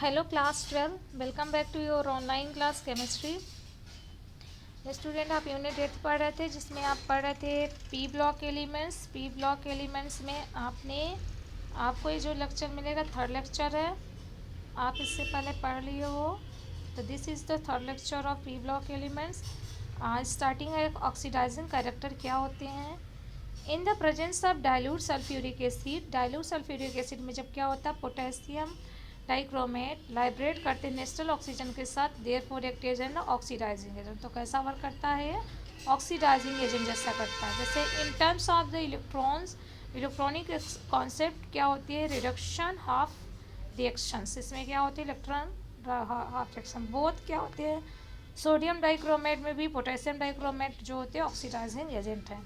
Hello class 12, welcome back to your online class chemistry। Student आप unit 8 पढ़ रहे थे जिसमें आप पढ़ रहे थे P block elements. P block elements में आपको ये जो लेक्चर मिलेगा थर्ड लेक्चर है, आप इससे पहले पढ़ लिए हो। तो this is the third lecture of P block elements. Starting है ऑक्सीडाइजिंग कैरेक्टर क्या होते हैं। In the presence of dilute sulphuric acid, dilute sulphuric acid में जब क्या होता है पोटेशियम डाइक्रोमेट लाइब्रेट करते नेचुरल ऑक्सीजन के साथ, therefore act as an oxidising agent. तो कैसा वर्क करता है, ऑक्सीडाइजिंग एजेंट जैसा करता है। जैसे in terms of the electrons, electronic concept क्या होती है, रिडक्शन हाफ रिएक्शंस। इसमें क्या होती है इलेक्ट्रॉन हाफ रिएक्शन। बोथ क्या होते हैं, सोडियम डाइक्रोमेट में भी पोटेशियम डाइक्रोमेट जो होते हैं ऑक्सीडाइजिंग एजेंट हैं।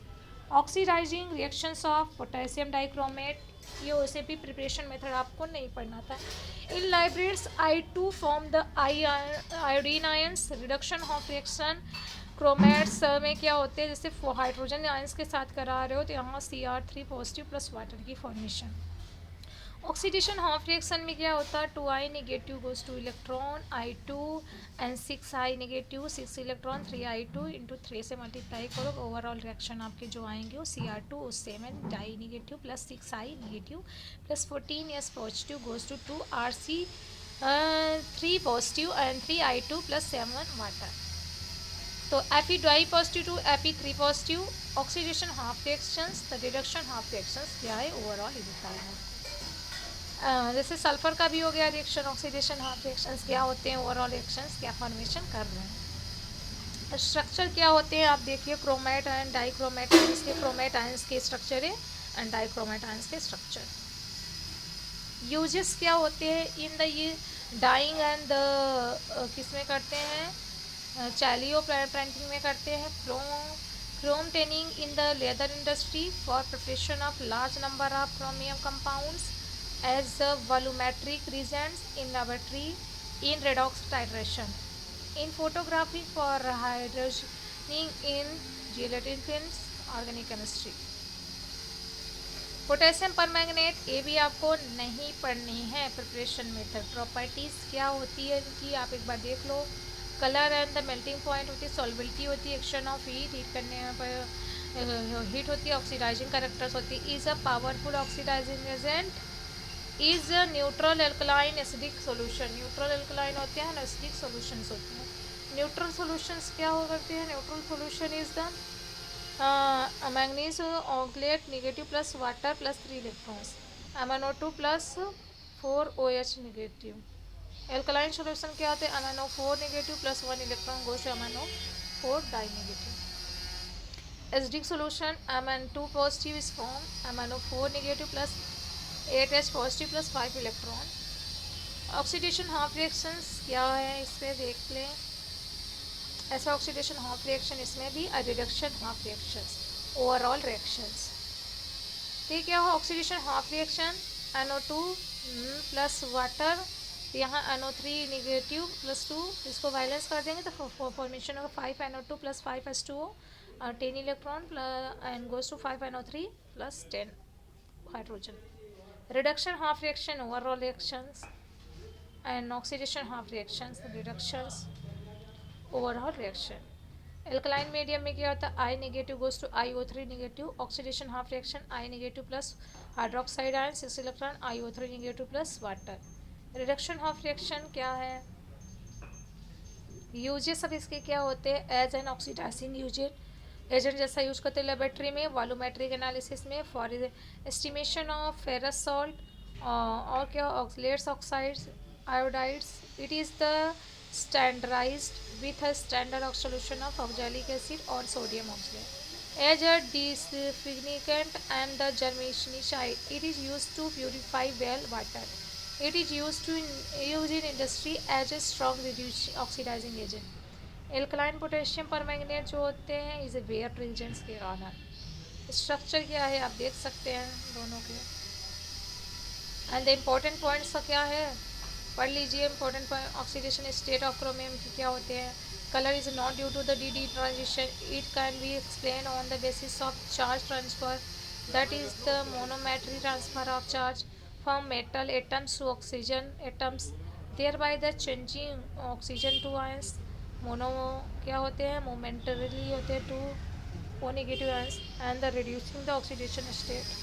Oxidising reactions of potassium dichromate, ये वैसे भी प्रिपरेशन मेथड आपको नहीं पढ़ना था। In liberates I2 form the iodine ions, reduction of reaction chromates में क्या होते हैं, जैसे हाइड्रोजन आयंस के साथ करा रहे हो तो यहाँ Cr3 पॉजिटिव प्लस वाटर की फॉर्मेशन। ऑक्सीडेशन हाफ रिएक्शन में क्या होता है, 2I negative goes two electron I2 and 6I negative 6 electron 3I2 into 3 से मल्टीप्लाई करो, ओवरऑल रिएक्शन आपके जो आएंगे वो Cr2 उस सेम है di negative plus 6I negative plus 14S positive goes to 2Rc 3 positive and 3I2 plus 7 water. तो Fe di positive to Fe3 positive. Oxidation half reactions, the reduction half reactions क्या है overall ये बताया है। जैसे sulphur का भी हो गया रिएक्शन, ऑक्सीडेशन हाफ रिएक्शंस क्या होते हैं, ओवरऑल रिएक्शंस क्या फॉर्मेशन कर रहे हैं। स्ट्रक्चर क्या होते हैं आप देखिए, क्रोमेट एंड डाइक्रोमेट आयंस के, क्रोमेट आयंस के स्ट्रक्चर है एंड डाइक्रोमेट आयंस के स्ट्रक्चर। यूजेस क्या होते हैं इन द ये डाइंग एंड किस में करते हैं, चैलियो प्रिंटिंग में करते हैं। Chrome tending in the leather industry for preparation of large number of chromium compounds as volumetric reagents in laboratory in redox titration. In photography for hydrogening in gelatin films, organic chemistry. Potassium permanganate ये भी आपको नहीं पढ़नी है preparation method. Properties क्या होती है इनकी आप एक बार देख लो। Colour and the melting point होती है, सॉल्बिलिटी होती है, एक्शन ऑफ हीट, हीट करने पर हीट होती है, ऑक्सीडाइजिंग कैरेक्टर्स होती है। Is a powerful oxidizing agent, is neutral alkaline acidic solution. Neutral alkaline होते हैं, एसिडिक सॉल्यूशंस होते हैं। न्यूट्रल सॉल्यूशंस क्या हो करते हैं, neutral solution is the manganese oxalate negative plus water plus 3 electrons, MnO2 plus 4 OH negative. Alkaline solution क्या होते हैं, MnO4 negative plus 1 electron goes to MnO4 di negative. Acidic solution Mn2 positive is form, MnO4 negative plus 8H positive plus 5 electron. Oxidation half reactions क्या है इस पर देख लें। ऐसा ऑक्सीडेशन हाफ रिएक्शन इसमें भी reduction half reactions, overall reactions. ठीक है, oxidation half reaction NO2 plus water, यहाँ NO3 निगेटिव प्लस 2, इसको वायलेंस कर देंगे तो फॉर्मेशन होगा 5NO2 प्लस 5H2O और 10 electron and goes to 5NO3 plus 10 hydrogen. Reduction half reaction, overall reactions, and oxidation half reactions, reductions, overall reaction. Alkaline medium में क्या होता है, I negative goes to IO3 negative, oxidation half reaction I negative plus hydroxide ion 6 electron IO3 negative plus water. Reduction half reaction क्या है, uses अब इसके क्या होते हैं, एज एन ऑक्सीडाइजिंग एजेंट जैसा यूज करते हैं लेबोरेटरी में, वॉल्यूमेट्रिक एनालिसिस में for estimation of ferrous salt और क्या oxalates oxides iodides. It is the standardised with a standard solution of oxalic acid और sodium oxalate as a disinfectant and the germicide. It is use to purify well water. It is used in industry as a strong reducing oxidizing agent. Alkaline potassium permanganate जो होते हैं is a where reagents के कारण। Structure क्या है आप देख सकते हैं दोनों के। एंड द इम्पोर्टेंट पॉइंट्स क्या है पढ़ लीजिए। Important point, oxidation state of chromium के क्या होते हैं। Colour is not due to the d transition, it can be explain on the basis of charge transfer, that is the मोनोमेट्री transfer of charge from metal atoms to oxygen atoms thereby the changing oxygen to ions. Mono क्या होते हैं, momentarily होते हैं to O negative ions and the reducing the oxidation state.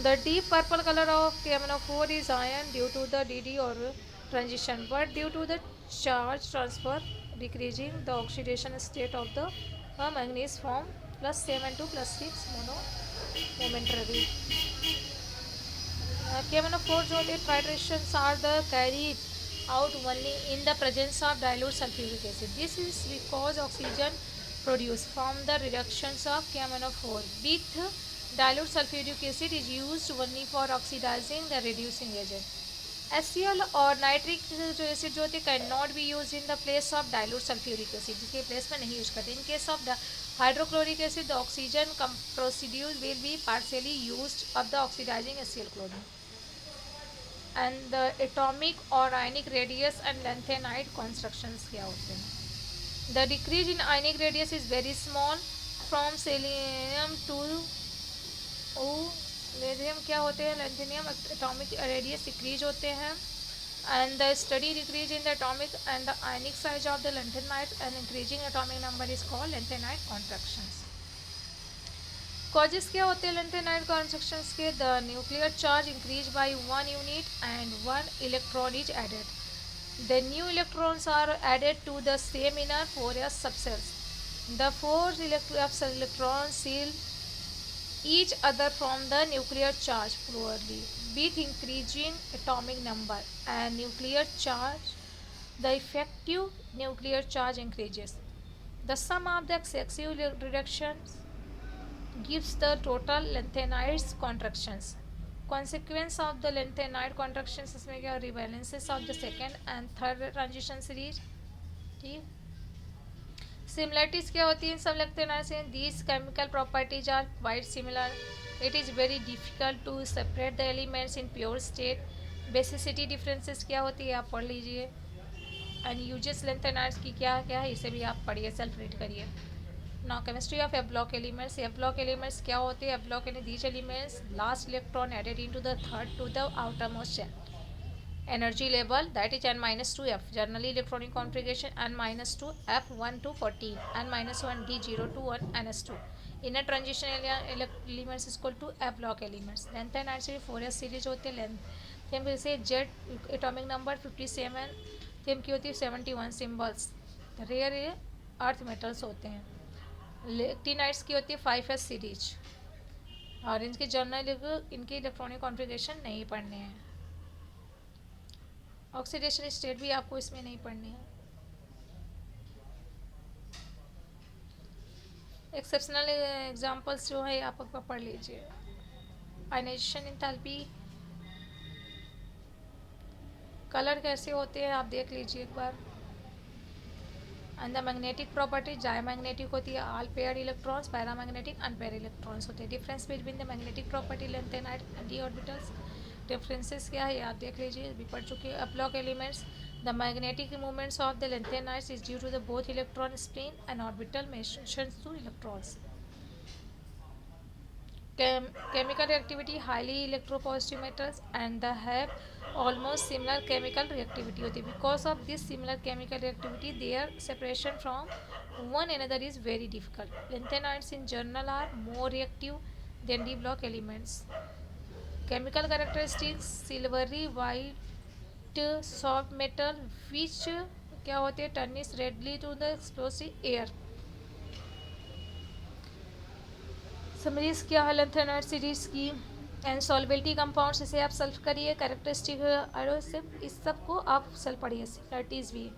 The deep purple color of KMnO4 is iron due to the DD or transition, but due to the charge transfer decreasing the oxidation state of the manganese form plus 7 to plus 6 mono momentarily. KMnO4 जो होते हैं titrations are the carried out only in the presence of dilute sulfuric acid. This is because oxygen produced from the reductions of KMnO4 with dilute sulfuric acid is used only for oxidizing the reducing agent. HCl और nitric जो acid जो होते हैं can not be use in the place of dilute sulphuric acid, जिसके place में नहीं use करते। In case of the hydrochloric acid the oxygen प्रोसीड्यूल will be partially used of the oxidising HCl chlorine and the atomic और ionic radius and lanthanide constructions क्या होते हैं। The decrease in ionic radius is very small from selenium to lithium क्या होते हैं, lanthanum atomic radius decrease होते हैं and the study decrease in the atomic and the ionic size of the lanthanide and increasing atomic number is called lanthanide contractions. Causes क्या होते हैं lanthanide contractions के, the nuclear charge increase by 1 unit and 1 electron is added. The new electrons are added to the same inner 4s subshells. The 4 electrons seal each other from the nuclear charge fluidly with increasing atomic number and nuclear charge the effective nuclear charge increases. The sum of the successive reductions gives the total lanthanide contractions. Consequence of the lanthanide contractions इसमें क्या, rebalances of the second and third transition series। ठीक, similarities क्या होती है इन सब lanthanide से, these chemical properties are quite similar. It is very difficult to separate the elements in pure state. Basicity differences क्या होती है आप पढ़ लीजिए, एंड यूजेस लेंथेनाइड्स की क्या क्या है इसे भी आप पढ़िए, सेल्फ रीड करिए। Now chemistry of F block elements. F block elements क्या होते हैं, F block in these elements last electron added into the third to the outermost shell. Energy level that is n-2 f, generally electronic configuration n-2 f 1 to 14, n-1 d 0 to 1 ns2। inner transition elements is equal to f block elements। lanthanide से 4s series होते हैं। Length फिर से Z atomic number 57, theme की होती है 71 symbols. Rare earth metals होते हैं। लेक्टिनाइड्स की होती है 5s सीरीज और इनके जर्नल इनके इलेक्ट्रॉनिक कॉन्फ़िगरेशन नहीं पढ़ने हैं। ऑक्सीडेशन स्टेट भी आपको इसमें नहीं पढ़नी है। एक्सेप्शनल एग्जांपल्स जो है आप पढ़ लीजिए। आयनाइजेशन एंथैल्पी, कलर कैसे होते हैं आप देख लीजिए एक बार। And the magnetic property, diamagnetic होती है all pair electrons, paramagnetic unpaired electrons होते हैं। Difference between the magnetic property lanthanide D orbitals, differences क्या है आप देख लीजिए, अभी पढ़ चुके हैं। F block elements, the magnetic movements of the lanthanides is due to the both electron spin and orbital motions to electrons. chemical reactivity, highly electropositive metals and the have almost similar chemical reactivity होती है। because of this similar chemical reactivity their separation from one another is very difficult. Lanthanides in general are more reactive than d block elements. Chemical characteristics, silvery white soft metal which क्या होते हैं, turns readily to the explosive air। Summaries क्या है lanthanide series की, and सॉल्वेबिलिटी compounds इसे आप self करिए। Characteristic इस सब को आप सेल्फ पढ़िए। सिमिलरिटीज़ भी,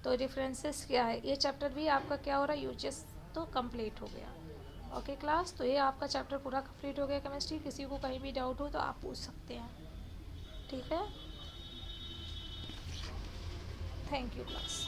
तो डिफरेंसेस क्या है, ये चैप्टर भी आपका क्या हो रहा है, यूजेस तो कंप्लीट हो गया। ओके क्लास, तो ये आपका चैप्टर पूरा कंप्लीट हो गया केमिस्ट्री। किसी को कहीं भी डाउट हो तो आप पूछ सकते हैं, ठीक है। Thank you class.